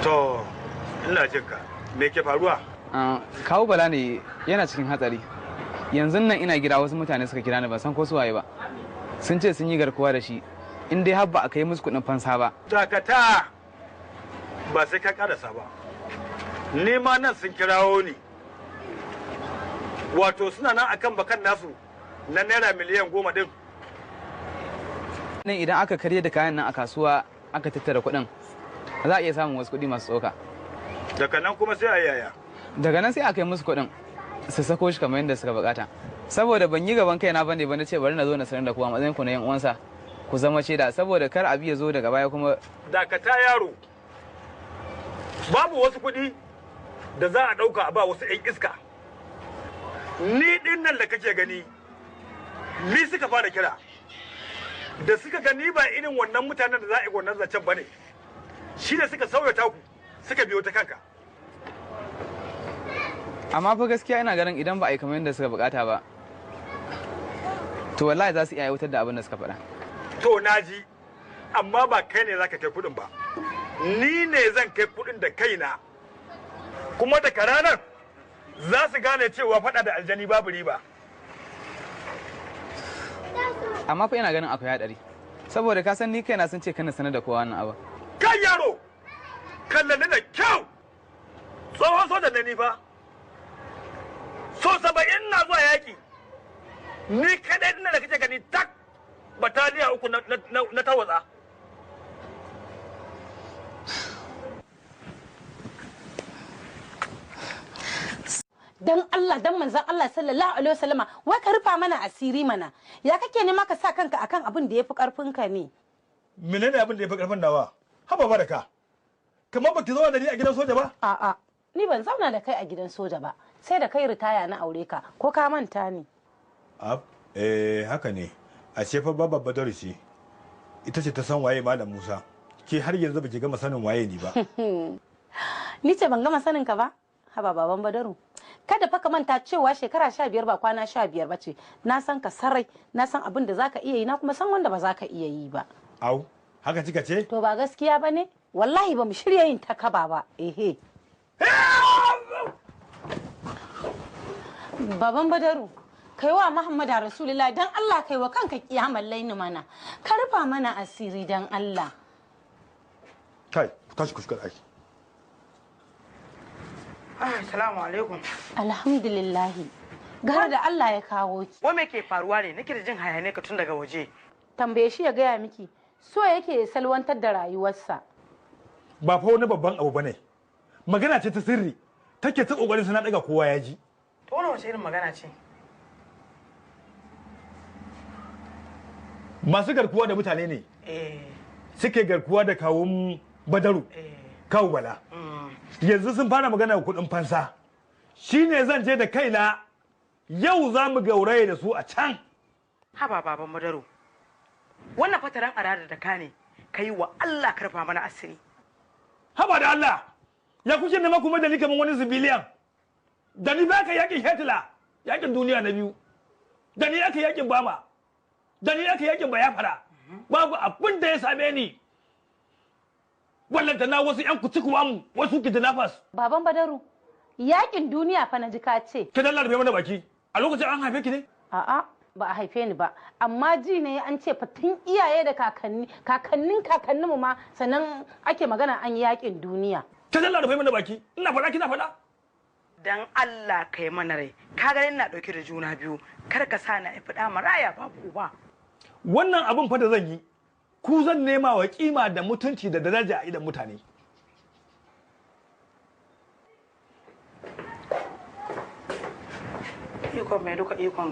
To, ina jin ka. Me ke faruwa? Kawu Bala ne yana cikin hatsari. Yanzu nan ina gida wasu mutane suka kira ni ban san ko su waye ba. Sun ce sun yi garkuwa da shi. In dai har ba a kai musu kuɗin fansa ba. Dakata! Ba sai ka karasa ba. Ni ma nan sun kirawo ni. Wato suna nan akan bakan nasu na naira miliyan 10 din. Nan idan aka karye da kayan nan a kasuwa aka tattara kuɗin za a iya samun wasu kuɗi masu tsoka. Daga nan kuma sai a yaya. Daga nan sai a kai musu kuɗin su sako shi kamar yadda suka bukata. Saboda ban yi gaban kaina bane ba na ce bari na zo na sanar da ku a matsayin ku na yan uwansa ku zama shaida saboda kar abi ya zo daga baya kuma. Dakata yaro. Babu wasu kuɗi da za a ɗauka a ba wasu 'yan iska. Ni ɗin nan da kake gani, ni suka fara kira. Da suka gani ba irin wannan mutanen da za a yi wannan zancen ba ne. Shi da suka sauya taku suka biyo ta kanka. Amma fa gaskiya ina ganin idan ba a yi kamar yadda suka bukata ba to wallahi za su iya aiwatar da abin da suka faɗa. To na ji, amma ba kai ne za ka kai kuɗin ba. Ni ne zan kai kuɗin da kaina. Kuma daga ranar za su gane cewa faɗa da aljani babu riba. Amma fa ina ganin akwai haɗari saboda ka san ni kaina sun ce kana sanar da kowa wannan abu. Kai yaro, kallani da kyau. Tsohon sojan da ni fa. So 70 na zuwa yaƙi. Ni kaɗai ina da kake gani tak bataliya 3 na tawatsa. Dan Allah dan manzon Allah sallallahu alaihi wasallama wai ka rufa mana asiri mana. Ya kake nema ka sa kanka akan abin da yafi karfin ka ne? Menene abin da yafi karfin nawa? Haba baraka. Kamar baki zo da ni a gidan soja ba? A'a, ni ban zauna da kai a gidan soja ba. Sai da kai ritaya na aure ka, ko ka manta ne? Haka ne. A ce fa babbar Badaru ce. Ita ce ta san waye Malam Musa. Ke har yanzu baki gama sanin waye ni ba. Ni ce ban gama sanin ka ba? Haba baban Badaru. Kada fa ka manta cewa shekara 15 ba kwana 15 ba ce. Na san ka sarai, na san abin da zaka iya yi, na kuma san wanda ba zaka iya yi ba. Au, haka kika ce? To ba gaskiya ba ne? Wallahi ba mu shirya yin takaba ba. Ehe. Baban Badaru, kai wa Muhammadu Rasulullah dan Allah kai wa kanka kiyamar laini mana. Ka rufa mana asiri dan Allah. Kai, tashi ku shiga ɗaki. Assalamu alaikum. Alhamdulillah. Gara da Allah ya kawo ki. Wa me ke faruwa ne? Nake da jin hayane ka tun daga waje. Tambaye shi ya gaya miki. So yake salwantar da rayuwarsa. Ba fa wani babban abu bane. Magana ce ta sirri. Take ta kokarin sana daga kowa ya ji. To wannan wace irin magana ce? Masu garkuwa da mutane ne. Suke garkuwa da kawun Badaru. Kawu Bala. Yanzu sun fara magana kuɗin fansa. Shine zan je da kaina yau za mu gauraye da su a can. Haba baban Badaru. Wannan fataran arada da ka ne. Kai wa Allah karfa mana asiri. Haba da Allah. Ya kuke nema kuma da ni kaman wani civilian. Da ni baka yakin Hitler, yakin duniya na biyu. Da ni aka yakin Bama. Da ni aka yakin Bayafara. Babu abin da ya same ni. Wallanta na wasu ƴan kucikuwa mu, wasu kidnappers. Baban Badaru, yakin duniya fa na ji ka ce. Ka dallar bai mana baki. A lokacin an haife ki ne? A'a, ba a haife ni ba. Amma ji ne an ce fatin iyaye da kakanninmu ma sannan ake magana an yi yakin duniya. Ka dallar bai mana baki. Ina faɗa kina faɗa. Dan Allah kai mana rai. Ka ga ina dauke da juna biyu. Kar ka sa na faɗa maraya babu uba. Wannan abin fa da zan yi, ku zan nema wa kima da mutunci da daraja a idan mutane. Ikon mai duka ikon